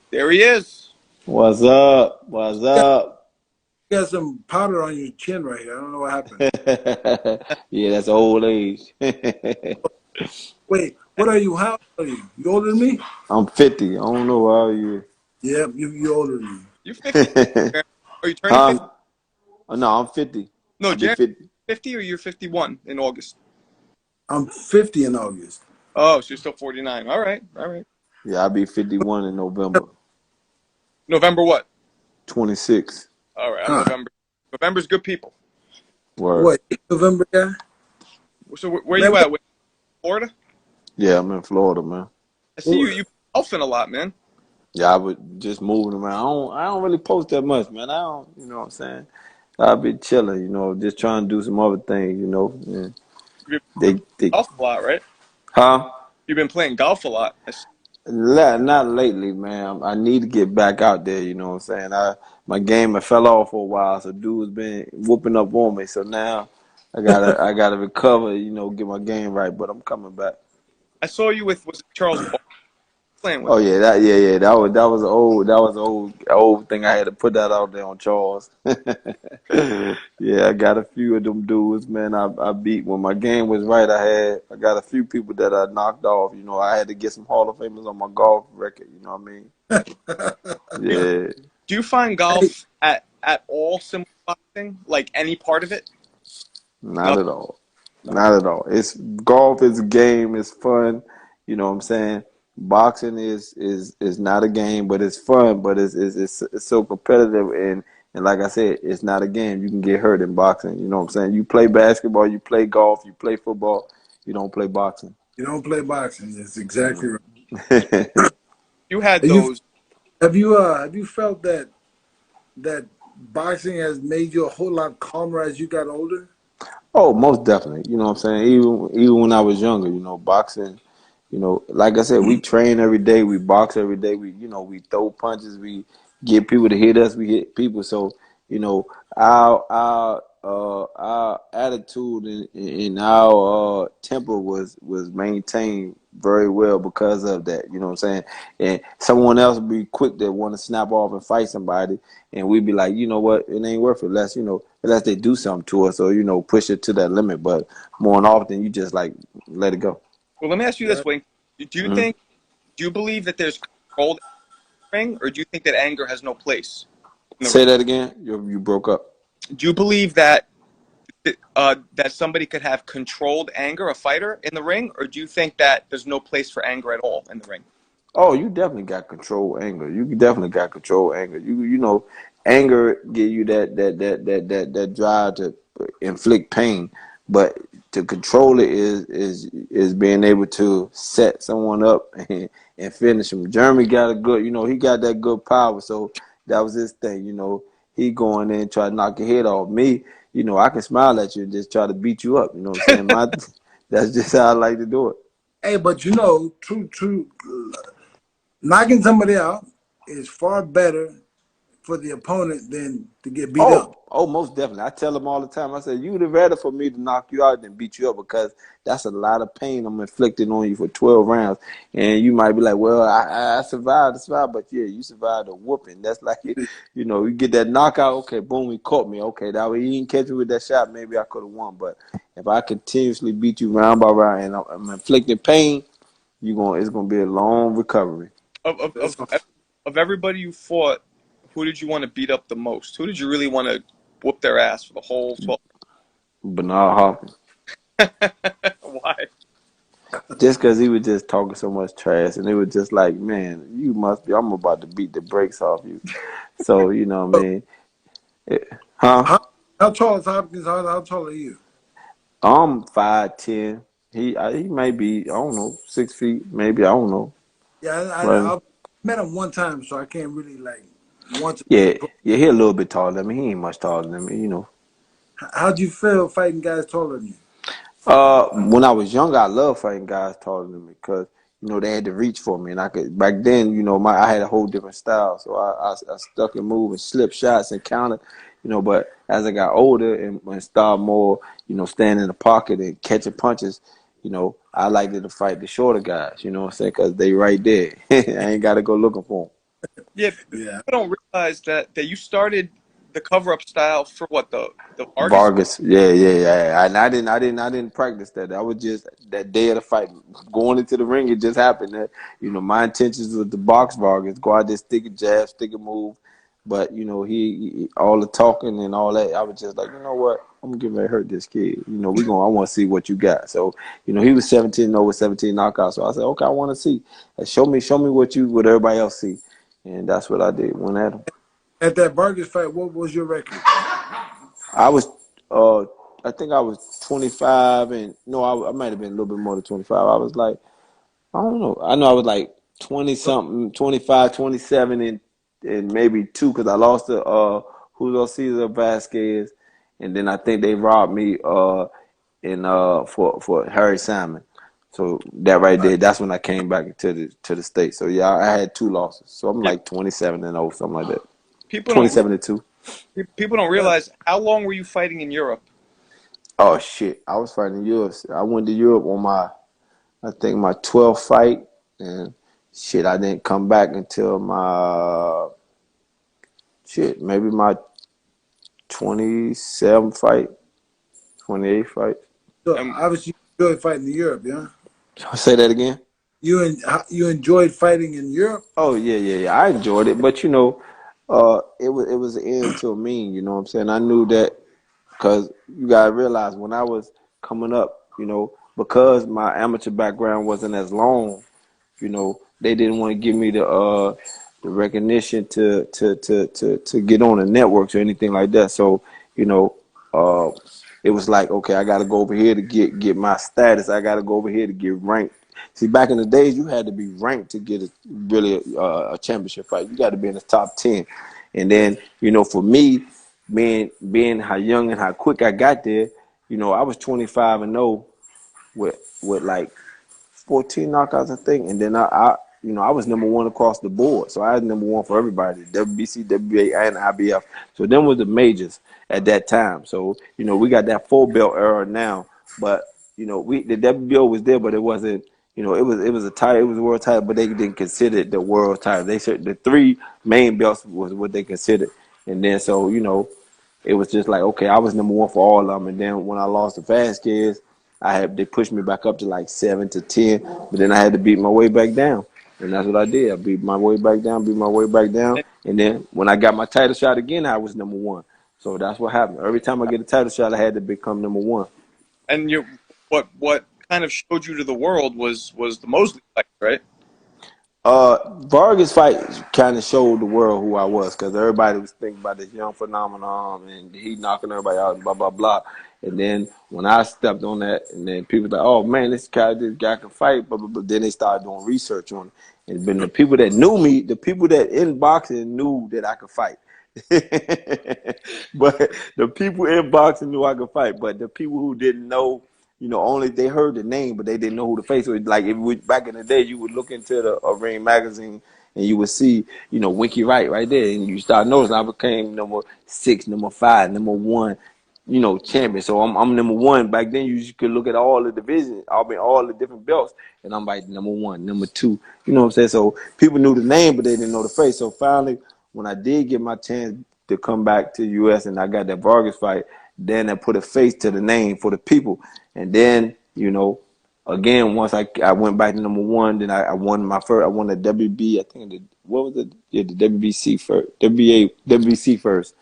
There he is. What's up? What's Yeah, up? you got some powder on your chin right here. I don't know what happened. Yeah, that's old age. Wait, what are you? How old are you? You older than me? I'm 50. I don't know how you. Yeah, you older than me. You're 50. Are you turning 50? Huh? Oh, no, I'm 50. No, I'll be Jeremy, 50. 50 or you're 51 in August? I'm 50 in August. Oh, so you're still 49. All right. All right. Yeah, I'll be 51 in November. November what? 26. All right. I'm Huh. November. November's good people. Word. What, November guy? So where Man, you at? Florida? Yeah, I'm in Florida, man. I see you. what, You golfing a lot, man. Yeah, I would just moving around. I don't really post that much, man. I don't, you know what I'm saying? I'll be chilling, just trying to do some other things. Yeah. You've been They, golf a lot, right? huh? You've been playing golf a lot. Not lately, man. I need to get back out there. You know what I'm saying? My game I fell off for a while, so dude's been whooping up on me. So now I gotta recover. Get my game right. But I'm coming back. I saw you with was it Charles Barkley playing with Oh him. yeah, yeah. That was an old thing. I had to put that out there on Charles. Yeah, I got a few of them dudes, man. I beat when my game was right. I got a few people that I knocked off. I had to get some Hall of Famers on my golf record. You know what I mean? Do you, Yeah. do you find hey, golf at all similar to boxing? Like any part of it? Not Nothing. at all. Not at all. It's golf is a game, it's fun. You know what I'm saying? Boxing is not a game, but it's fun, but it's so competitive and like I said, it's not a game. You can get hurt in boxing. You know what I'm saying? You play basketball, you play golf, you play football, you don't play boxing. you don't play boxing. That's exactly right. Mhm. You had And you those. have you felt that boxing has made you a whole lot calmer as you got older? Oh, most definitely. You know what I'm saying? Even when I was younger, boxing, like I said, we train every day, we box every day, we throw punches, we get people to hit us, we hit people. So, our attitude and our temper was maintained very well because of that. You know what I'm saying? And someone else would be quick to want to snap off and fight somebody, and we'd be like, you know what, it ain't worth it. Unless they do something to us or push it to that limit. But more than often, you just like let it go. Well, let me ask you this, Right. Wink. Do you Hmm. think? Do you believe that there's controlled ring, or do you think that anger has no place in the Say ring? that again. You broke up. Do you believe that that somebody could have controlled anger, a fighter, in the ring, or do you think that there's no place for anger at all in the ring? Oh, you definitely got control anger. You definitely got control anger. Anger give you that drive to inflict pain, but to control it is being able to set someone up and finish him. Jeremy got a good, he got that good power. So that was his thing. He going in and try to knock your head off. Me, I can smile at you and just try to beat you up. You know what I'm saying? That's just how I like to do it. Hey, but true, knocking somebody out is far better for the opponent than to get beat up. Most definitely. I tell them all the time. I say, you'd have rather for me to knock you out than beat you up because that's a lot of pain I'm inflicting on you for 12 rounds. And you might be like, well, I survived, but yeah, you survived a whooping. That's like, you get that knockout. Okay, boom, he caught me. Okay, that way he didn't catch me with that shot. Maybe I could have won. But if I continuously beat you round by round and I'm inflicting pain, it's gonna be a long recovery. Of of, That's of of everybody you fought, who did you want to beat up the most? Who did you really want to whoop their ass for the whole 12? Bernard Hopkins. Why? Just because he was just talking so much trash, and it was just like, man, you must be. I'm about to beat the brakes off you. So you know what I mean? Huh? how, how tall is Hopkins? How tall are you? I'm 5'10". He may be, I don't know, 6 feet, maybe, I don't know. Yeah, Right? I met him one time, so I can't really like want to. Yeah, yeah, he a little bit taller than me. He ain't much taller than me. How'd you feel fighting guys taller than you? When I was younger, I loved fighting guys taller than me because they had to reach for me, and I could. Back then, I had a whole different style, so I stuck and moved and slipped shots and counted. But as I got older and started more, staying in the pocket and catching punches, I liked to fight the shorter guys. You know what I'm saying? Because they right there. I ain't got to go looking for them. Yeah, Yeah. people don't realize that you started the cover up style for what the Vargas. Vargas, yeah. And I didn't practice that. That was just that day of the fight, going into the ring. It just happened. That my intentions was to box Vargas, go out there, stick a jab, stick a move. But he all the talking and all that. I was just like, you know what? I'm gonna get ready to hurt this kid. We going. I want to see what you got. So he was 17-0 with 17 knockouts. So I said, okay, I want to see. Show me what everybody else see. And that's what I did. Went at him. At that Vargas fight, what was your record? I was, I think I was 25, and no, I might have been a little bit more than 25. I was like, I don't know. I know I was like 20 something, 25, 27, and maybe two, because I lost to Julio Cesar Vasquez, and then I think they robbed me in for Harry Simon. So that right there, that's when I came back to the States. So yeah, I had two losses. So I'm Yeah, like 27-0, something like that. people don't 27-2. people don't realize how long were you fighting in Europe? Oh shit! I was fighting Europe. I went to Europe on I think my 12th fight, and shit, I didn't come back until maybe my 27th fight, 28th fight. So And obviously you enjoyed fighting in Europe, yeah? Say that again. You enjoyed fighting in Europe? Oh yeah. I enjoyed it, but it was an end to a mean. You know what I'm saying? I knew that because you gotta realize when I was coming up, because my amateur background wasn't as long. They didn't want to give me the recognition to get on the networks or anything like that. So, you know, uh, it was like, okay, I got to go over here to get my status. I got to go over here to get ranked. See, back in the days, you had to be ranked to get a championship fight. You got to be in the top 10. And then, for me, being how young and how quick I got there, I was 25-0 with like 14 knockouts, I think, and then I was number one across the board. So I was number one for everybody, WBC, WBA, and IBF. So them was the majors at that time. So we got that full belt era now, but the WBO was there, but it wasn't. It was a title, it was a world title, but they didn't consider it the world title. They said the three main belts was what they considered, and then so it was just like, okay, I was number one for all of them. And then when I lost to Vasquez, they pushed me back up to like 7 to 10, but then I had to beat my way back down. And that's what I did. I beat my way back down, And then when I got my title shot again, I was number one. So that's what happened. Every time I get a title shot, I had to become number one. and what kind of showed you to the world was the Mosley fight, right? Vargas fight kind of showed the world who I was, because everybody was thinking about this young phenomenon and he knocking everybody out and blah blah blah. And then when I stepped on that, and then people like, oh man, this guy can fight, blah blah blah. Then they started doing research on it, and then the people that knew me, the people that in boxing knew that I could fight. But the people in boxing knew I could fight, but the people who didn't know, only they heard the name, but they didn't know who the face was. Like back in the day, you would look into the Ring magazine and you would see, Winky Wright right there, and you start noticing I became number 6, number 5, number 1, champion. So I'm number 1. Back then, you could look at all the divisions, all the different belts, and I'm like number 1, number 2. You know what I'm saying? So people knew the name, but they didn't know the face. So finally, when I did get my chance to come back to the U.S. and I got that Vargas fight, then I put a face to the name for the people. And then, again, once I went back to number 1, then I won my first. I won the WB. I think what was it? Yeah, the WBC first. WBC first.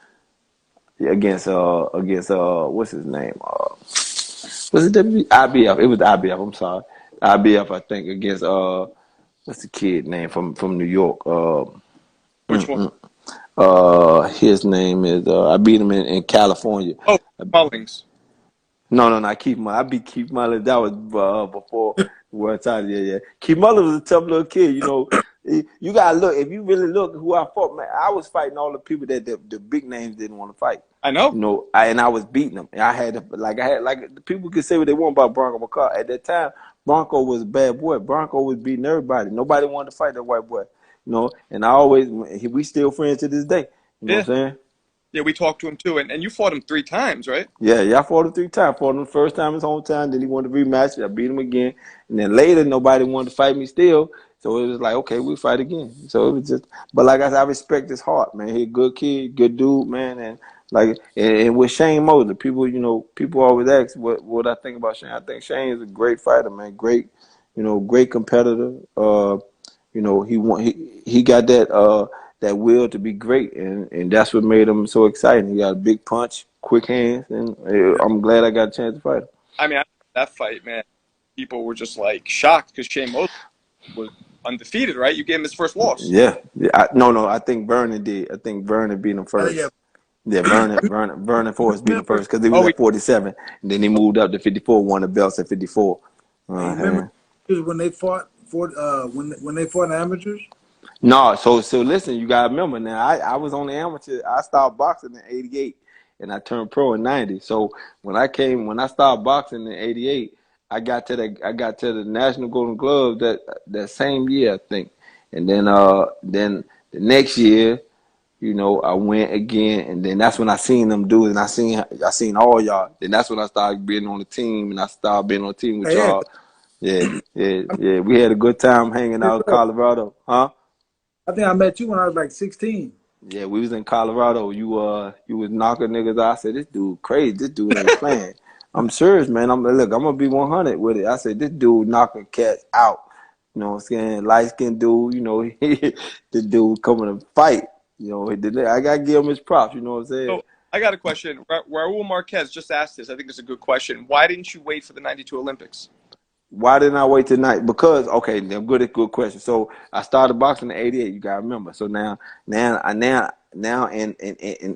Yeah, against what's his name? Was it IBF? It was IBF. I'm sorry, IBF. I think against what's the kid name from New York? Which one? His name is I beat him in California. Oh, Mullings. No, not Keith Mullins. I beat Keith Mullins. That was before World Title. Yeah. Keith Mullins was a tough little kid. You gotta look. If you really look who I fought, man, I was fighting all the people that the big names didn't want to fight. I know. I was beating them. And I had the people could say what they want about Bronco McCall. At that time, Bronco was a bad boy. Bronco was beating everybody. Nobody wanted to fight that white boy. And we still friends to this day. You know Yeah. what I'm saying? Yeah, we talked to him too, and you fought him 3 times, right? Yeah, I fought him 3 times. Fought him the first time his hometown, then he wanted to rematch. I beat him again. And then later, nobody wanted to fight me still. So it was like, okay, we fight again. So it was just, but like I said, I respect his heart, man. He a good kid, good dude, man. And like, and with Shane Mosley, people, people always ask what I think about Shane. I think Shane is a great fighter, man. Great, great competitor. He got that will to be great, and that's what made him so exciting. He got a big punch, quick hands, and I'm glad I got a chance to fight him. I mean, that fight, man, people were just like shocked because Shane Mosley was undefeated, right? You gave him his first loss. Yeah. No, I think Vernon did. I think Vernon beat him first. Yeah. Yeah, Vernon Forrest beat him first because he was Oh, at 47, and then he moved up to 54, won the belts at 54. Remember when they fought when they fought amateurs? No, so listen, you gotta remember now. I was on the amateur. I started boxing in '88, and I turned pro in '90. So when I started boxing in '88, I got to the National Golden Glove that same year, I think. And then the next year, I went again, and then that's when I seen them do it, and I seen all y'all. Then that's when I started being on the team, and I started being on the team with y'all. Yeah. We had a good time hanging out in Colorado, huh? I think I met you when I was like 16. Yeah, we was in Colorado. You was knocking niggas out. I said, this dude crazy. This dude ain't playing. I'm serious, man. I'm gonna be 100 with it. I said, this dude knocking cats out. You know what I'm saying? Light skinned dude. The dude coming to fight. I gotta give him his props. You know what I'm saying? So I got a question. Raul Marquez just asked this. I think it's a good question. Why didn't you wait for the '92 Olympics? Why didn't I wait tonight? Because good question. So I started boxing in '88. You gotta remember. So now in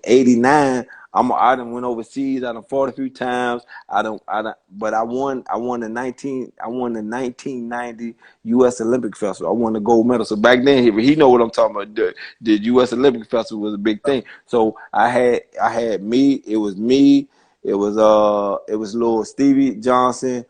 '89, I done went overseas. I done fought a few times. But I won the 1990 U.S. Olympic Festival. I won the gold medal. So back then he know what I'm talking about. The U.S. Olympic Festival was a big thing. So I had me. It was me. It was little Stevie Johnson.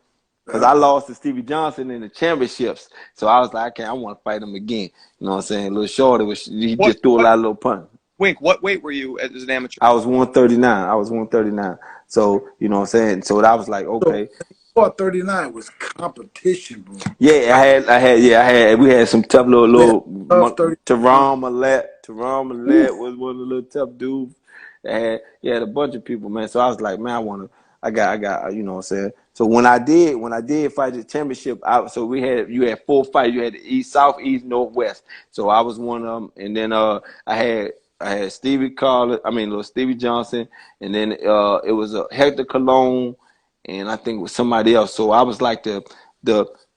Because I lost to Stevie Johnson in the championships. So I was like, I want to fight him again. You know what I'm saying? A little shorter. He just threw a lot of little punch. Wink, what weight were you as an amateur? I was 139. So, you know what I'm saying? So I was like, okay. So 39 was competition, bro. Yeah, we had some tough little Teron Millette was one of the little tough dudes. Had a bunch of people, man. So I was like, man, I got, you know what I'm saying? So when I did fight the championship, you had 4 fights. You had the East, South, East, North, West. So I was one of them, and then I had little Stevie Johnson, and then it was Hector Cologne, and I think it was somebody else. So I was like the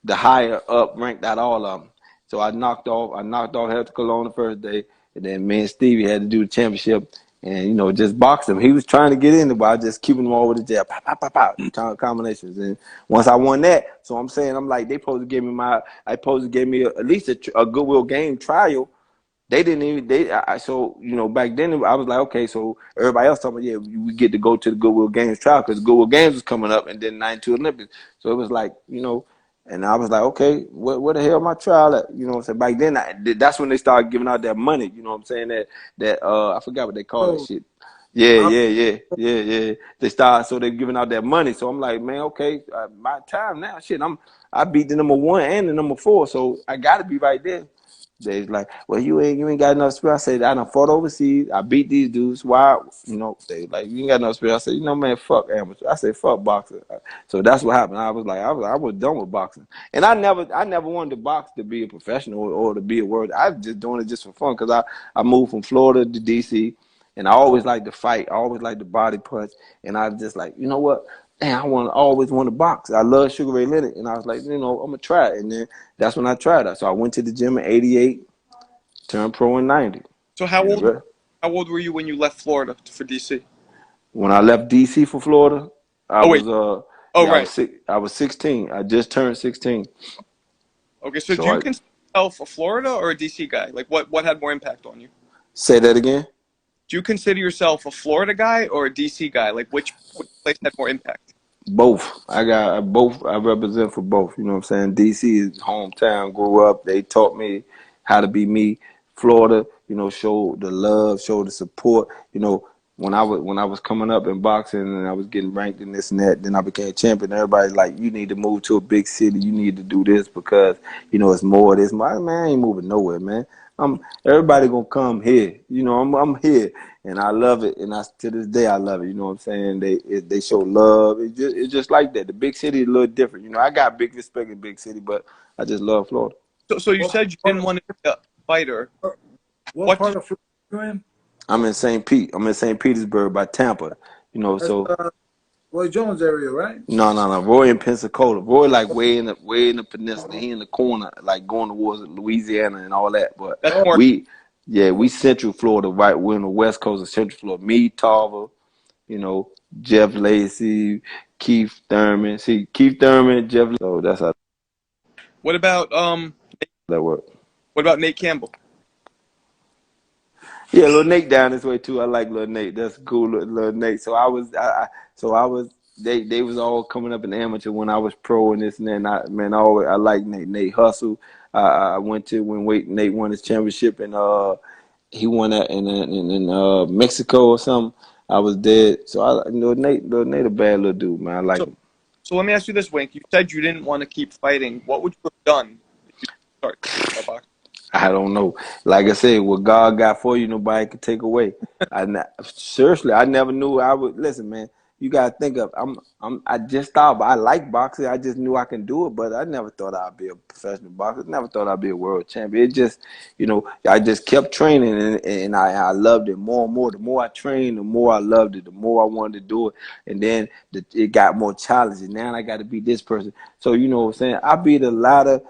higher up ranked out all of them. So I knocked off Hector Cologne the first day, and then me and Stevie had to do the championship. And, just box him. He was trying to get in there, but I just keeping him all with the jab. Pop, pop, pop, pop, combinations. And once I won that, so I'm saying, I'm like, they supposed to give me at least a Goodwill game trial. They didn't even, so, back then I was like, okay, so everybody else talking about, yeah, we get to go to the Goodwill Games trial because Goodwill Games was coming up and then '92 Olympics. So it was like, and I was like, okay, where the hell my trial at? You know what I'm saying? Back then, that's when they started giving out that money. You know what I'm saying? That I forgot what they call that shit. Yeah. So they're giving out that money. So I'm like, man, okay, my time now. Shit, I beat the number 1 and the number 4, so I got to be right there. They's like, well, you ain't got enough spirit. I said, I done fought overseas. I beat these dudes. Why? They like, you ain't got enough spirit. I said, man, fuck amateur. I said, fuck boxing. So that's what happened. I was like, I was done with boxing, and I never wanted to box to be a professional or to be a word. I was just doing it just for fun because I moved from Florida to DC, and I always liked to fight. I always liked to body punch, and I was just like, you know what? Man, I always want to box. I love Sugar Ray Leonard, and I was like, I'm gonna try it. And then that's when I tried it. So I went to the gym in '88, turned pro in '90. So how old were you when you left Florida for DC? When I left DC for Florida, I was 16. I just turned 16. Okay, so do you consider yourself a Florida or a DC guy? Like, what had more impact on you? Say that again. Do you consider yourself a Florida guy or a DC guy? Like, which place had more impact? Both. I represent for both. You know what I'm saying? DC is hometown. Grew up. They taught me how to be me. Florida, show the love, show the support. when I was coming up in boxing and I was getting ranked in this and that, then I became champion. Everybody's like, you need to move to a big city. You need to do this because it's more of this. Man, I ain't moving nowhere, man. Everybody gonna come here. I'm here, and I love it. And to this day I love it. You know what I'm saying? They show love. It's just like that. The big city is a little different. I got big respect in big city, but I just love Florida. So you said you didn't want to be a fighter. What What part did of Florida are you in? I'm in St. Pete. I'm in St. Petersburg by Tampa. That's So Roy Jones area, right? no. Roy in Pensacola. Roy like way in the peninsula. He in the corner, like going towards Louisiana and all that. But that's Oh, more? we Central Florida, right? We're in the west coast of Central Florida. Me, Tarver, Jeff Lacey, Keith Thurman. See, Keith Thurman, Jeff. So that's how What about that works. what about Nate Campbell? Yeah, little Nate down this way too. I like little Nate. That's cool, little Nate. So I was. They was all coming up in amateur when I was pro and this and that. And I like Nate. Nate hustle. I went to when Nate won his championship and he won that in Mexico or something. I was dead. So little Nate a bad little dude, man. I like So him. so let me ask you this, Wink. You said you didn't want to keep fighting. What would you have done if you start boxing? I don't know. Like I said, what God got for you, nobody can take away. Seriously, I never knew I would. Listen, man, you gotta think of. I just thought I like boxing. I just knew I can do it, but I never thought I'd be a professional boxer. Never thought I'd be a world champion. It just, I just kept training, and I loved it more and more. The more I trained, the more I loved it. The more I wanted to do it, and then it got more challenging. Now I got to beat this person. So you know what I'm saying? I beat a lot of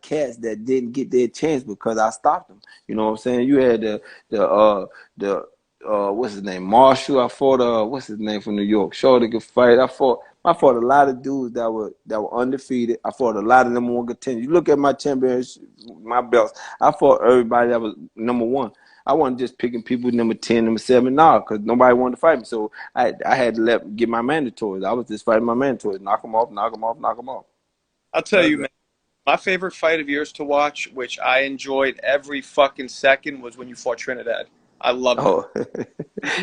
cats that didn't get their chance because I stopped them. You know what I'm saying? You had the what's his name? Marshall. I fought what's his name from New York? Shorty could fight. I fought a lot of dudes that were undefeated. I fought a lot of them on contender. You look at my champions, my belts. I fought everybody that was number one. I wasn't just picking people number 10, number 7, nah, because nobody wanted to fight me. So I had to get my mandatories. I was just fighting my mandatories, knock them off, knock them off, knock them off. I'll tell you, man. My favorite fight of yours to watch, which I enjoyed every fucking second, was when you fought Trinidad. I loved it. Oh,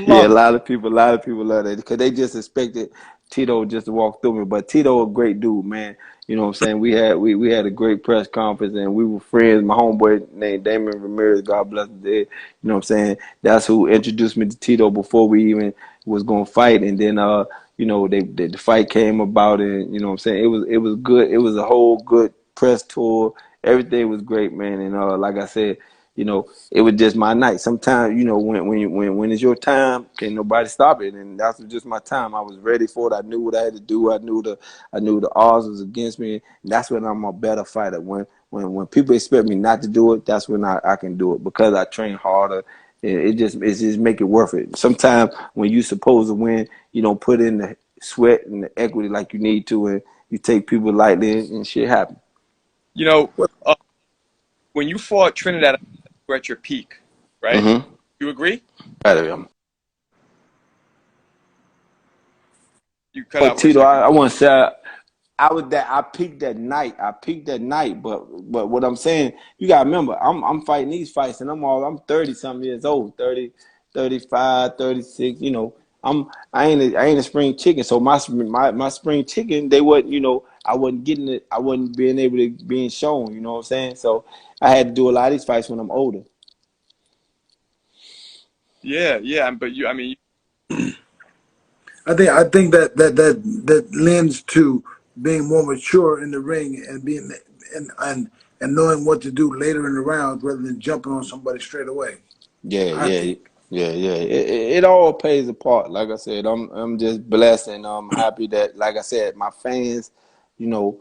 yeah, a Loved it. lot of people love that because they just expected Tito just to walk through me. But Tito, a great dude, man. You know what I'm saying? We had a great press conference and we were friends. My homeboy named Damon Ramirez, God bless him dead. You know what I'm saying? That's who introduced me to Tito before we even was gonna fight. And then the fight came about and you know what I'm saying? It was good. It was a whole good press tour. Everything was great, man. And like I said, it was just my night. Sometimes, when it's your time, can't nobody stop it, and that's just my time. I was ready for it. I knew what I had to do. I knew the odds was against me. And that's when I'm a better fighter. When people expect me not to do it, that's when I can do it because I train harder. It just make it worth it. Sometimes when you supposed to win, you don't put in the sweat and the equity like you need to, and you take people lightly, and shit happens. You know, when you fought Trinidad, you were at your peak, right? Mm-hmm. You agree? Better. You cut But out for a Tito, second. I want to say I peaked that night. But what I'm saying, you gotta remember, I'm fighting these fights and I'm 30 something years old, 30, 35, 36. I ain't a spring chicken. So my spring chicken, they wasn't, I wasn't getting it. I wasn't being able to being shown. You know what I'm saying? So I had to do a lot of these fights when I'm older. Yeah, but I mean, I think that lends to being more mature in the ring and being and knowing what to do later in the rounds rather than jumping on somebody straight away. Yeah, I yeah, think. yeah. It all plays a part. Like I said, I'm just blessed and I'm happy that, like I said, my fans, you know,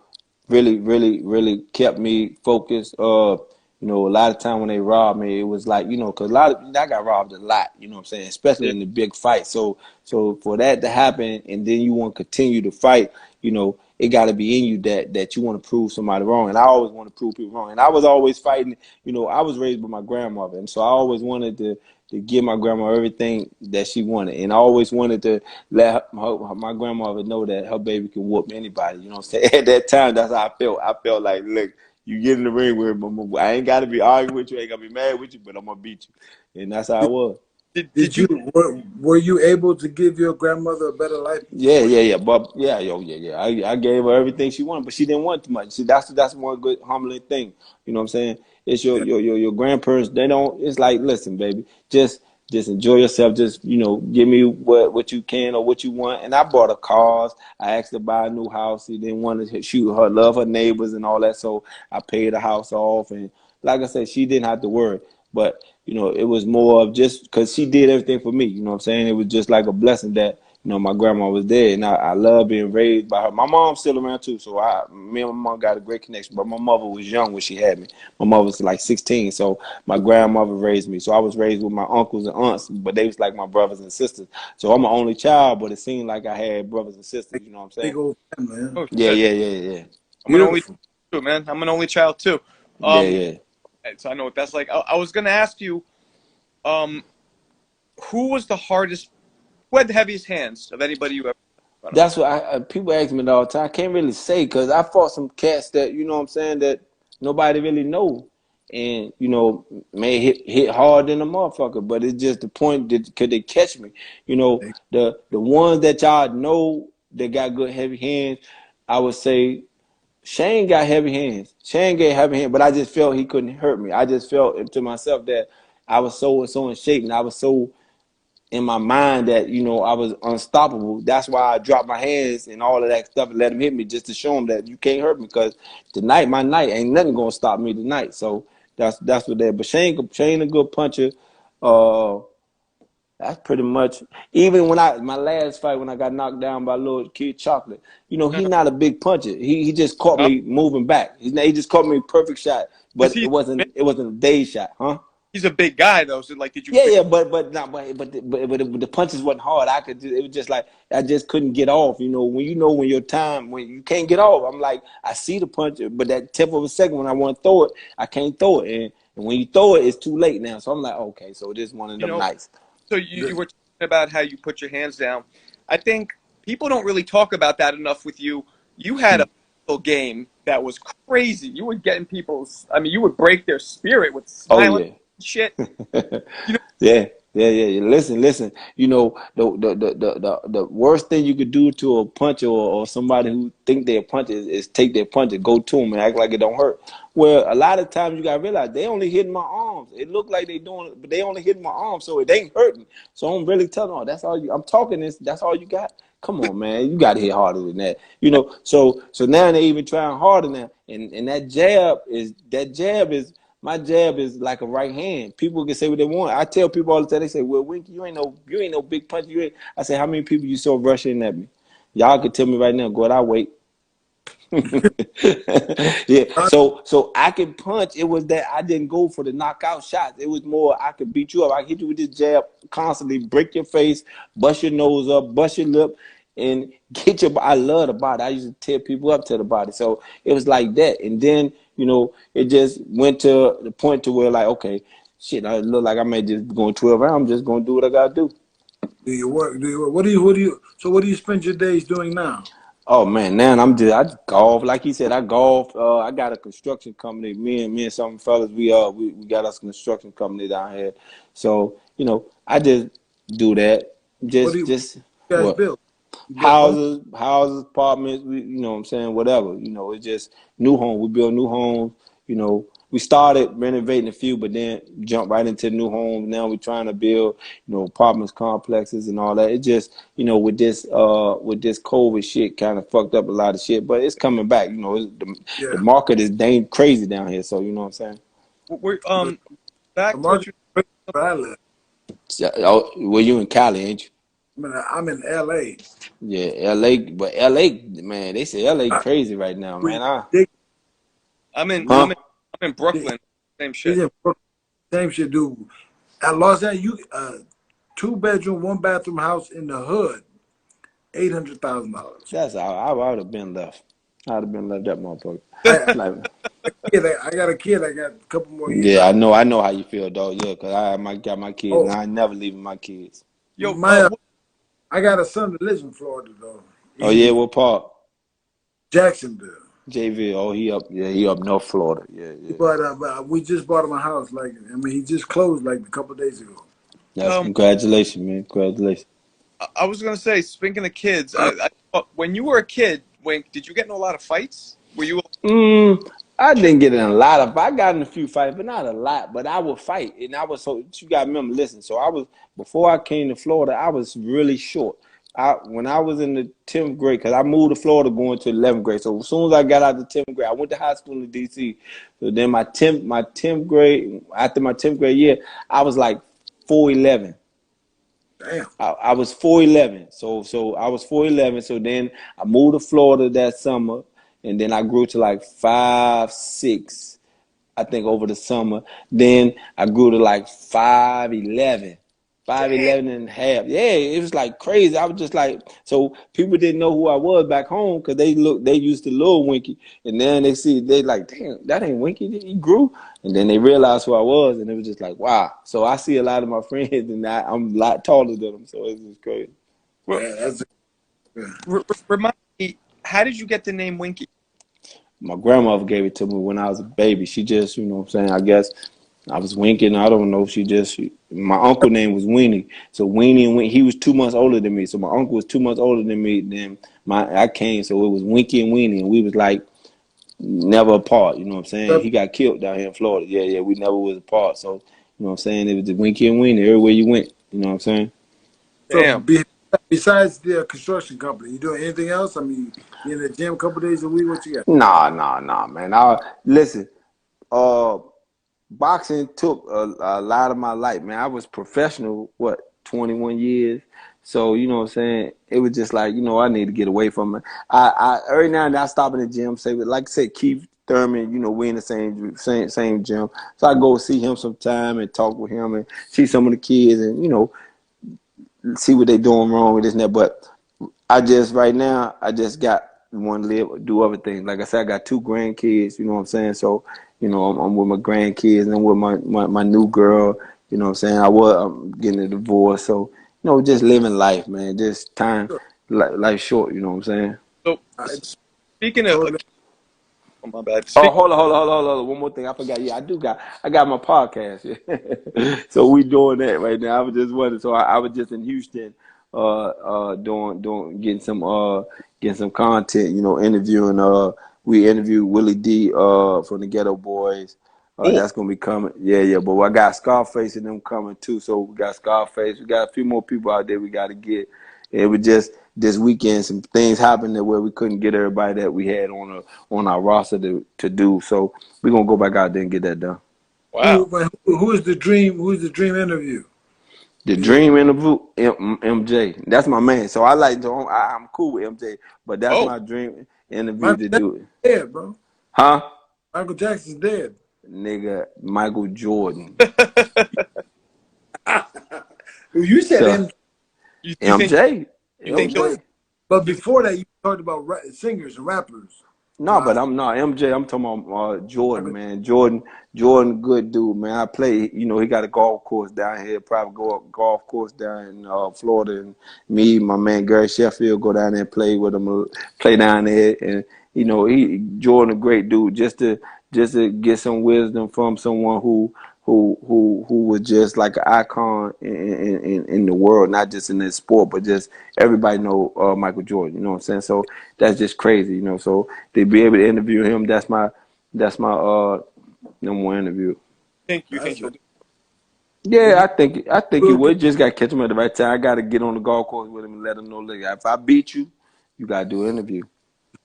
really kept me focused. A lot of time when they robbed me, it was like, because I got robbed a lot. You know what I'm saying, especially yeah, in the big fight. So for that to happen, and then you want to continue to fight, it got to be in you that you want to prove somebody wrong. And I always want to prove people wrong. And I was always fighting. I was raised by my grandmother, and so I always wanted to give my grandma everything that she wanted, and I always wanted to let my grandmother know that her baby can whoop anybody. You know what I'm saying? At that time, that's how I felt. I felt like, look, you get in the ring with me, I ain't got to be arguing with you, I ain't got to be mad with you, but I'm gonna beat you, and that's how it was. Did you? you were you able to give your grandmother a better life Yeah, before yeah, she? yeah, but yeah, yo, yeah, yeah. I gave her everything she wanted, but she didn't want too much. See, that's one good humbling thing. You know what I'm saying? It's Yeah. your grandparents. They don't. It's like, listen, baby, just enjoy yourself. Just give me what you can or what you want. And I bought her cars. I asked her to buy a new house. She didn't want to shoot her, love her neighbors and all that. So I paid the house off, and like I said, she didn't have to worry. But it was more of just because she did everything for me. You know what I'm saying? It was just like a blessing that my grandma was there, and I love being raised by her. My mom's still around too, so me and my mom got a great connection. But my mother was young when she had me. My mother was like 16, so my grandmother raised me. So I was raised with my uncles and aunts, but they was like my brothers and sisters. So I'm an only child, but it seemed like I had brothers and sisters. Like, You know what I'm big saying? old family, huh? Oh Yeah, shit! yeah, yeah, yeah, I'm an only Beautiful. too, man. I'm an only child too. yeah, Um, yeah. so I know what that's like. I was gonna ask you, um, who was the hardest? Who had the heaviest hands of anybody you ever fought in front of? That's what people ask me all the time. I can't really say because I fought some cats that what I'm saying, that nobody really know, and may hit hard than a motherfucker. But it's just the point that could they catch me? The ones that y'all know that got good heavy hands. I would say Shane got heavy hands. Shane got heavy hands, but I just felt he couldn't hurt me. I just felt to myself that I was so in shape and I was so in my mind that I was unstoppable. That's why I dropped my hands and all of that stuff and let him hit me just to show him that you can't hurt me because tonight, my night, ain't nothing gonna stop me tonight. So that's what that. But Shane a good puncher. Uh, that's pretty much. Even when my last fight when I got knocked down by little kid Chocolate, he not a big puncher. He just caught Oh, me moving back. He just caught me perfect shot, because but it wasn't a day shot, huh? he's a big guy though. So like, did you Yeah, feel? yeah, but not, but the punches wasn't hard. It was just like I just couldn't get off. When your time when you can't get off, I'm like I see the punch, but that tip of a second when I want to throw it, I can't throw it, and when you throw it, it's too late now. So I'm like, okay, so this one of You them know, nights. so you The, were talking about how you put your hands down. I think people don't really talk about that enough with you. You had a mental game that was crazy. You were getting people's. I mean, you would break their spirit with Oh smiling yeah. and shit. You know, Yeah, yeah, yeah, yeah. Listen. The worst thing you could do to a puncher or somebody who think they're a puncher is take their punch and go to them and act like it don't hurt. Well, a lot of times you gotta realize they only hitting my arms. It look like they doing it, but they only hitting my arms, so it ain't hurting. So I'm really telling them, that's all you. I'm talking this. That's all you got. Come on, man, you got to hit harder than that. So now they even trying harder now, and that jab is. My jab is like a right hand. People can say what they want. I tell people all the time. They say, "Well, Winky, you ain't no big punch. You ain't." I say, "How many people you saw rushing at me? Y'all can tell me right now. Go ahead, I wait." Yeah. So I can punch. It was that I didn't go for the knockout shots. It was more I could beat you up. I hit you with this jab constantly, break your face, bust your nose up, bust your lip, and get your. I love the body. I used to tear people up to the body. So it was like that. And then it just went to the point to where like, okay, shit, I look like I may just be going 12 rounds. I'm just gonna do what I gotta do. do you work? Do you work? What do you? So what do you spend your days doing now? Oh man, now I just golf. Like he said, I golf. I got a construction company. Me and some fellas, we got us a construction company down here. So I just do that. What do Just you just guys what build? You build homes? houses, apartments. What I'm saying, whatever. It's just new home. We build new homes. We started renovating a few, but then jumped right into new homes. Now we're trying to build, apartments, complexes, and all that. It just, with this COVID shit, kind of fucked up a lot of shit, but it's coming back. The Yeah. market is dang crazy down here. So you know what I'm saying. we're, The, the back to what market you. where I live. Oh, well, you in Cali, ain't you? I'm in L.A. Yeah, LA, but LA, man, they say LA I, crazy right now, we man. dig, I'm in. we I'm Huh? in. I'm in Brooklyn. Same he's shit. in Brooklyn. Same shit, dude. At Los Angeles, two-bedroom, one-bathroom house in the hood, $800,000. That's how I would have been left. I'd have been left that motherfucker. I, Like, I got a kid. I got a couple more years yeah, out. I know how you feel, dog. Yeah, cause got my kids, and Oh, I ain't never leaving my kids. Yo, my I got a son that lives in Florida though. Oh yeah, He's what part? Jacksonville. JV. Oh, he up North Florida. Yeah, yeah. But we just bought him a house. Like, I mean, he just closed like a couple of days ago. Yes, congratulations, man. Congratulations. I was gonna say, speaking of kids, when you were a kid, Wink, did you get in a lot of fights? Were you? I didn't get in a lot of. I got in a few fights, but not a lot. But I would fight, and I was so. You got to remember, listen. So I was before I came to Florida. I was really short. When I was in the 10th grade, because I moved to Florida going to 11th grade. So as soon as I got out of the 10th grade, I went to high school in D.C. So then my 10th grade, after my 10th grade year, I was like 4'11". Damn. I was 4'11". So I was 4'11". So then I moved to Florida that summer, and then I grew to like 5'6". I think over the summer. Then I grew to like 5'11", 5'11 and a half. Yeah, it was like crazy. I was just like, so people didn't know who I was back home because they used to love Winky, and then they like, damn, that ain't Winky. He grew, and then they realized who I was, and it was just like, wow. So I see a lot of my friends, and I'm a lot taller than them, so it's just crazy. Well, Yeah, that's remind me, how did you get the name Winky? My grandmother gave it to me when I was a baby. She just, you know what I'm saying, I guess I was winking. I don't know. My uncle name was Weenie. So Weenie and he was 2 months older than me. So my uncle was 2 months older than me. Then I came. So it was Winky and Weenie. And we was like never apart. You know what I'm saying? good. He got killed down here in Florida. Yeah. We never was apart. So, you know what I'm saying? It was the Winky and Weenie everywhere you went. You know what I'm saying? So Damn. besides the construction company, you doing anything else? I mean, you in the gym a couple days a week? What you got? Nah, man. Listen, uh, boxing took a lot of my life, man. I was professional, 21 years. So, you know what I'm saying? It was just like, I need to get away from it. I every now and then I stop in the gym, say, like I said, Keith Thurman, we in the same gym. So I go see him sometime and talk with him and see some of the kids and, see what they doing wrong with this and that. But right now, I just got want to live, do other things. Like I said, I got 2 grandkids, you know what I'm saying? So, I'm with my grandkids and I'm with my new girl, you know what I'm saying? I'm getting a divorce. So, just living life, man. Just time, Sure. life short, you know what I'm saying? So I speaking of, totally. oh my bad. Oh, hold on. One more thing. I forgot. Yeah, I got my podcast. Yeah. So we doing that right now. I was just wondering. So I was just in Houston, getting some content, interviewing, we interviewed Willie D, from the Ghetto Boys. Cool. That's going to be coming. Yeah. But I got Scarface and them coming too. So we got Scarface. We got a few more people out there we got to get. It was just this weekend, some things happened that where we couldn't get everybody that we had on our roster to do. So we're gonna go back out there and get that done. Wow. Who is the dream? Who's the dream interview? The Is it dream interview, MJ. That's my man. So I'm cool with MJ, but that's Oh, my dream interview Michael to Jackson's do it. dead, bro? Huh? Michael Jackson's dead. Nigga, Michael Jordan. You said So him, you think MJ, you think he'll? MJ. but before that, you talked about singers and rappers. No, but I'm not MJ. I'm talking about Jordan, Michael, man. Jordan, good dude, man. I play. He got a golf course down here. Probably go up golf course down in Florida, and me, my man Gary Sheffield, go down there and play with him, play down there, and Jordan, a great dude. Just to get some wisdom from someone who was just like an icon in the world, not just in this sport, but just everybody know Michael Jordan. You know what I'm saying? So that's just crazy. So to be able to interview him, that's my number one interview. You think that's he'll? it. Yeah, I think you Will would. Just got to catch him at the right time. I got to get on the golf course with him and let him know. Like, if I beat you, you got to do an interview.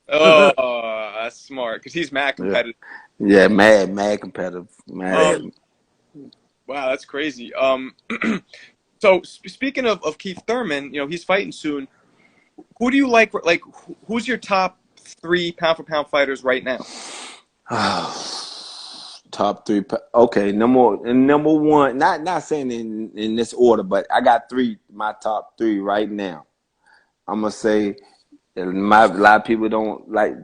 Oh, that's smart because he's mad Yeah, competitive. yeah, mad competitive, Um, mad. wow, that's crazy. So speaking of Keith Thurman, he's fighting soon. Who do you like? Like, who's your top 3 pound for pound fighters right now? Top 3. Okay, number one. Not saying in this order, but I got 3. My top 3 right now. I'm gonna say, a lot of people don't like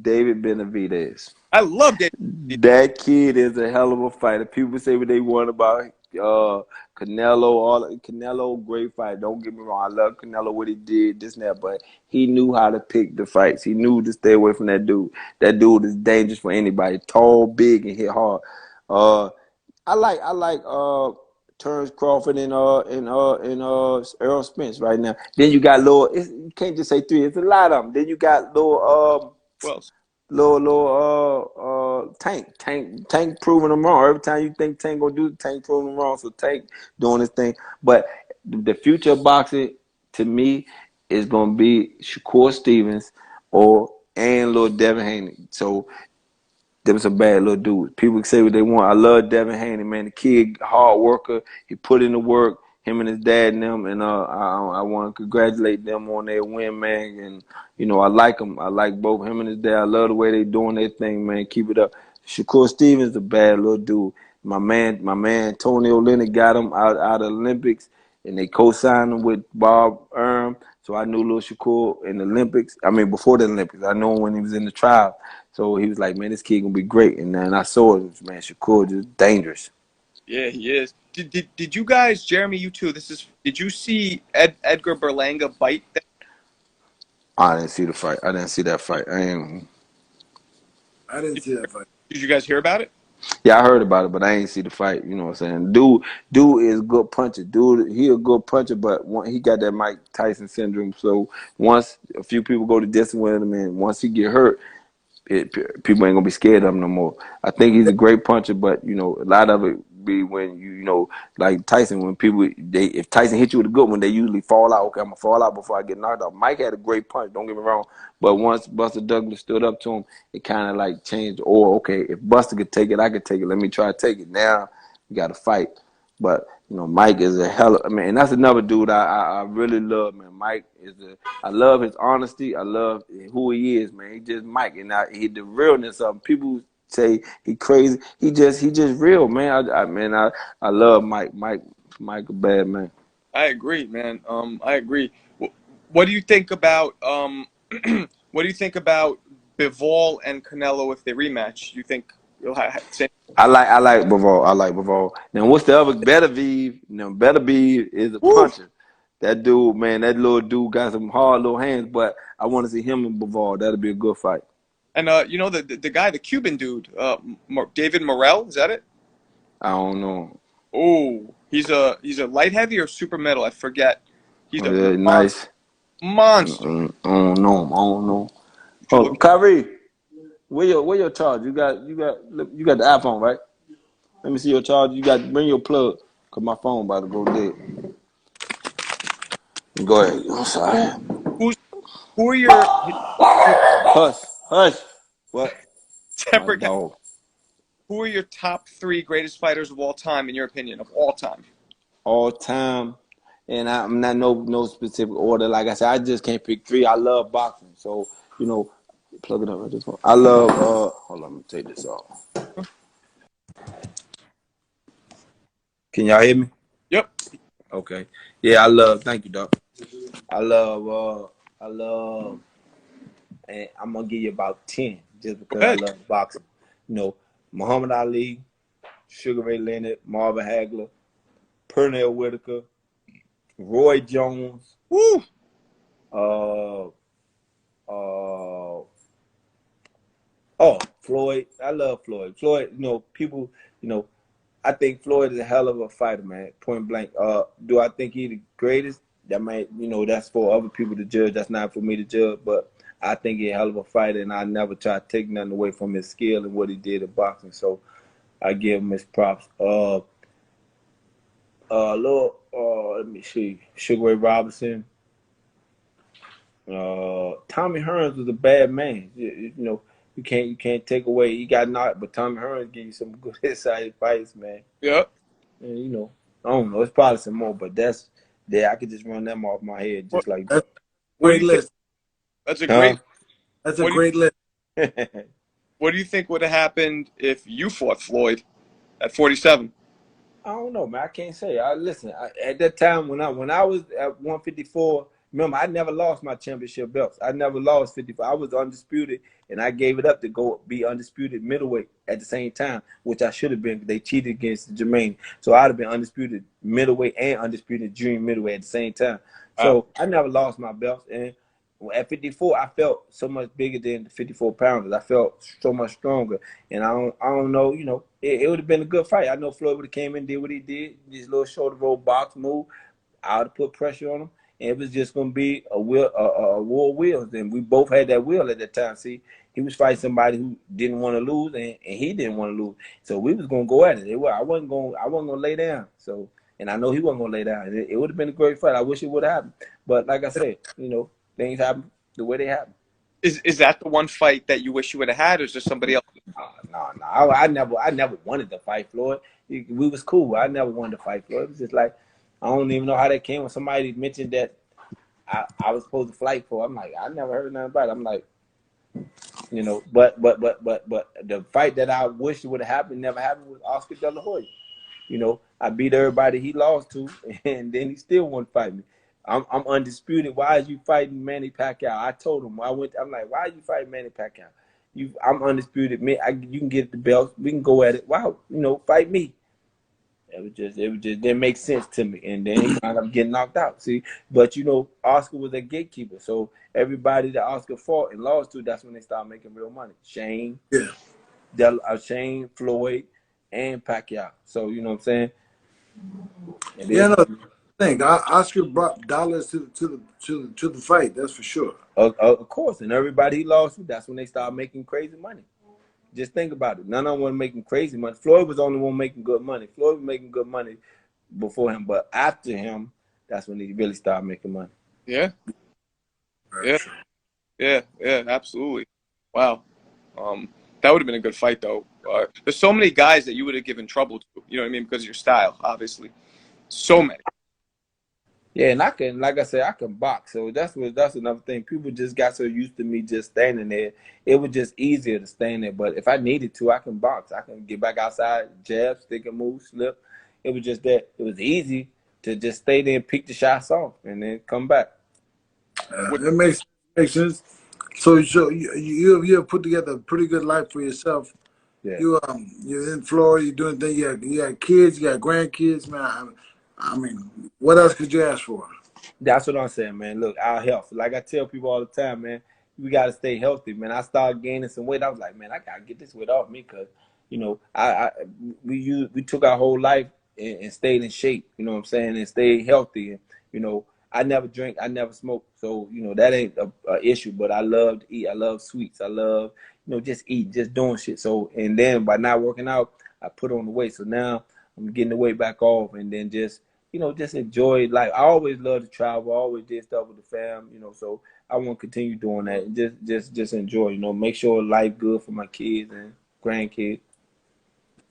David Benavidez. I love David. That kid is a hell of a fighter. People say what they want about Canelo. Canelo, great fight. Don't get me wrong. I love Canelo, what he did, this and that. But he knew how to pick the fights. He knew to stay away from that dude. That dude is dangerous for anybody. Tall, big, and hit hard. I like Terrence Crawford and Errol Spence right now. Then you got you can't just say 3. It's a lot of them. Then you got Well, Tank proving them wrong. Every time you think Tank gonna do it, Tank proving them wrong. So Tank doing his thing. But the future of boxing to me is gonna be Shakur Stevens and little Devin Haney. So them some bad little dudes. People say what they want. I love Devin Haney, man. The kid, hard worker. He put in the work. Him and his dad and them, and I want to congratulate them on their win, man. And I like them. I like both him and his dad. I love the way they doing their thing, man. Keep it up. Shakur Stevens, a bad little dude. My man, Tony O'Leary got him out of the Olympics, and they co-signed him with Bob Erm. So I knew little Shakur in the Olympics. I mean, before the Olympics, I knew him when he was in the trial. So he was like, man, this kid gonna be great. And then I saw it, man. Shakur just dangerous. yeah, he is. Did you guys, Jeremy, you too? Did you see Edgar Berlanga bite? I didn't see the fight. I didn't see that fight. I didn't see that fight. Did you guys hear about it? Yeah, I heard about it, but I ain't see the fight. You know what I'm saying? Dude is a good puncher. Dude, he a good puncher, but he got that Mike Tyson syndrome. So once a few people go to distance with him, and once he get hurt, people ain't gonna be scared of him no more. I think he's a great puncher, but a lot of it be when like Tyson, when if Tyson hit you with a good one, they usually fall out. Okay, I'm gonna fall out before I get knocked out. Mike had a great punch, don't get me wrong, but once Buster Douglas stood up to him, it kind of like changed. Or okay, if Buster could take it, I could take it. Let me try to take it. Now we got to fight. But Mike is a hell of, and that's another dude I really love, man. Mike I love his honesty. I love who he is, man. He just Mike, and the realness of him. People say he crazy. He just real, man. I love Mike. Mike a bad man. I agree, man. I agree. What do you think about what do you think about Bivol and Canelo if they rematch? You think you'll same? I like Bivol. I like Bivol. Now what's the other Benavidez? Benavidez is a Woo! puncher. That dude, man, that little dude got some hard little hands, but I want to see him and Bivol. That'll be a good fight. And the guy, the Cuban dude, David Morrell, is that it? I don't know. Oh, he's a light heavy or super middle, I forget. He's a nice monster. I don't know. Oh, Kyrie, where your charge? You got the iPhone, right? Let me see your charge. Bring your plug, cause my phone about to go dead. Go ahead. I'm sorry. Who are your Hush. What? separate guys? Who are your top 3 greatest fighters of all time, in your opinion, of all time? All time, and I'm not no specific order. Like I said, I just can't pick 3. I love boxing, so plug it up right this one. I love. Hold on, let me take this off. Can y'all hear me? Yep. Okay. Yeah, I love. Thank you, Doc. I love, and I'm gonna give you about 10 just because I love boxing. Muhammad Ali, Sugar Ray Leonard, Marvin Hagler, Pernell Whitaker, Roy Jones, Floyd. I love Floyd. Floyd, people, I think Floyd is a hell of a fighter, man. Point blank. Do I think he's the greatest? That might, that's for other people to judge. That's not for me to judge. But I think he's a hell of a fighter, and I never try to take nothing away from his skill and what he did in boxing. So I give him his props. Let me see. Sugar Ray Robinson. Tommy Hearns was a bad man. You can't take away. He got knocked, but Tommy Hearns gave you some good inside fights, man. Yep. And I don't know. It's probably some more, but I could just run them off my head just like that. Great list. That's a great. That's a great list. What do you think would have happened if you fought Floyd at 47? I don't know, man. I can't say. Listen. At that time when I was at 154, remember I never lost my championship belts. I never lost 54. I was undisputed, and I gave it up to go be undisputed middleweight at the same time, which I should have been. They cheated against Jermaine, so I'd have been undisputed middleweight and undisputed junior middleweight at the same time. So I never lost my belts, and at 54, I felt so much bigger than the 54 pounders. I felt so much stronger, and I don't know, you know, it would have been a good fight. I know Floyd would have came in, did what he did, this little shoulder roll box move. I would have put pressure on him, and it was just gonna be a war of wills. And we both had that will at that time. See, he was fighting somebody who didn't want to lose, and he didn't want to lose. So we was gonna go at it. I wasn't gonna lay down. So, and I know he wasn't gonna lay down. It would have been a great fight. I wish it would have happened, but like I said, you know, things happen the way they happen. Is that the one fight that you wish you would have had, or is there somebody else? No. I never wanted to fight Floyd. We was cool. I never wanted to fight Floyd. It was just like, I don't even know how that came when somebody mentioned that I was supposed to fight for. I'm like, I never heard nothing about it. I'm like, you know, but the fight that I wish would have happened never happened with Oscar De La Hoya. You know, I beat everybody he lost to, and then he still won't fight me. I'm undisputed. Why is you fighting Manny Pacquiao? I told him I'm like, why are you fighting Manny Pacquiao? I'm undisputed. You can get the belt. We can go at it. Why, you know, fight me? It just didn't make sense to me, and then he wound up getting knocked out. See, but you know, Oscar was a gatekeeper, so everybody that Oscar fought and lost to, that's when they started making real money. Shane, Shane, Floyd, and Pacquiao. So you know what I'm saying? No, thing. Oscar brought dollars to the fight. That's for sure. Of course, and everybody he lost to, that's when they started making crazy money. Just think about it. None of them were making crazy money. Floyd was the only one making good money. Floyd was making good money before him, but after him, that's when he really started making money. Yeah, absolutely. Wow, that would have been a good fight, though. There's so many guys that you would have given trouble to. You know what I mean? Because of your style, obviously. So many. Yeah, and I can, like I said, I can box. So that's another thing. People just got so used to me just standing there. It was just easier to stand there. But if I needed to, I can box. I can get back outside, jab, stick and move, slip. It was just that it was easy to just stay there and pick the shots off and then come back. That makes sense. So you have put together a pretty good life for yourself. Yeah. You're in Florida. You're doing things. You got kids. You got grandkids, man. I mean, what else could you ask for? That's what I'm saying, man. Look, our health. Like I tell people all the time, man, we got to stay healthy, man. I started gaining some weight. I was like, man, I got to get this weight off me because, you know, we took our whole life and stayed in shape, you know what I'm saying, and stayed healthy. And, you know, I never drink. I never smoke. So, you know, that ain't a issue. But I love to eat. I love sweets. I love, you know, just eating, just doing shit. So, and then by not working out, I put on the weight. So now I'm getting the weight back off and then just, you know, just enjoy life. I always love to travel. I always did stuff with the fam, you know, so I want to continue doing that and just enjoy, you know, make sure life good for my kids and grandkids.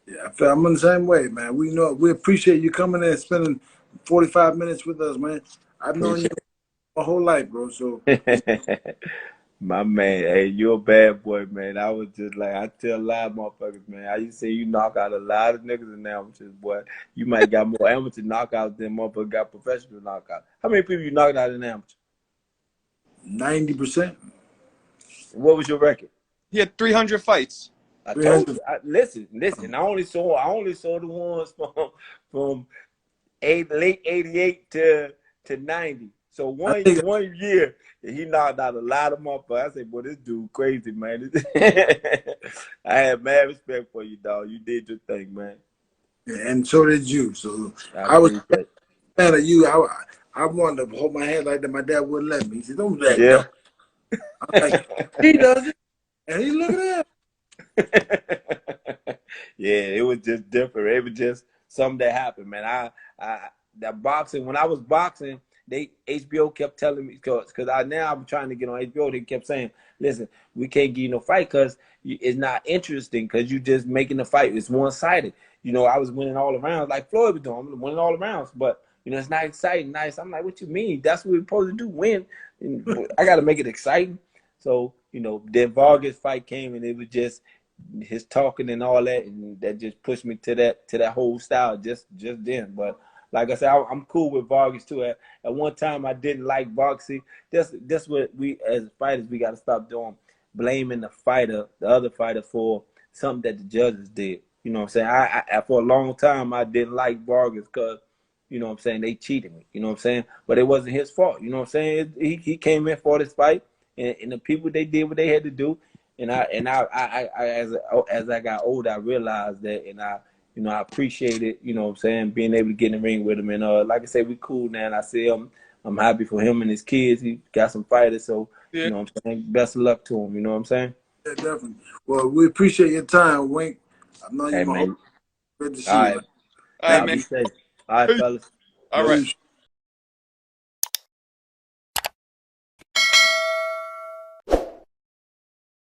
Yeah, I'm in the same way, man. We appreciate you coming in and spending 45 minutes with us, man. I've known you my whole life, bro, so. My man, hey, you're a bad boy, man. I was just like, I tell a lot of motherfuckers, man. I used to say you knock out a lot of niggas in amateurs, boy. You might got more amateur knockouts than motherfuckers got professional knockouts. How many people you knocked out in amateur? 90%. What was your record? He had 300 fights. I told you. Listen. I only saw the ones from late '88 to '90. So one year. He knocked out a lot of motherfuckers. I said, boy, this dude crazy, man. I had mad respect for you, dog. You did your thing, man. And so did you. So I was a fan of you. I wanted to hold my hand like that. My dad wouldn't let me. He said, don't do that. Yeah. I'm like, he does it. And he look at him. Yeah, it was just different. It was just something that happened, man. That boxing, when I was boxing, HBO kept telling me, because now I'm trying to get on HBO, they kept saying, listen, we can't give you no fight because it's not interesting because you just making the fight. It's one-sided. You know, I was winning all the rounds like Floyd was doing. I'm winning all the rounds, but, you know, it's not exciting. Nice. I'm like, what you mean? That's what we're supposed to do, win. And I got to make it exciting. So, you know, then Vargas fight came and it was just his talking and all that, and that just pushed me to that whole style just then. But like I said, I'm cool with Vargas too. At one time, I didn't like boxing. That's what we as fighters we got to stop doing, blaming the other fighter for something that the judges did. You know what I'm saying? I for a long time I didn't like Vargas because you know what I'm saying, they cheated me, you know what I'm saying? But it wasn't his fault, you know what I'm saying? He came in for this fight, and the people, they did what they had to do. And as I got older, I realized that, and I appreciate it, you know what I'm saying, being able to get in the ring with him. And like I said, we cool now, and I say I'm happy for him and his kids. He got some fighters, so Yeah. you know what I'm saying, best of luck to him, you know what I'm saying? Yeah, definitely. Well, we appreciate your time, Wink. I know Hey you're my host. man. Good to see All you, right. man. All right, Y'all Thank man. be you. safe. All right, fellas. All Yo. right. Peace.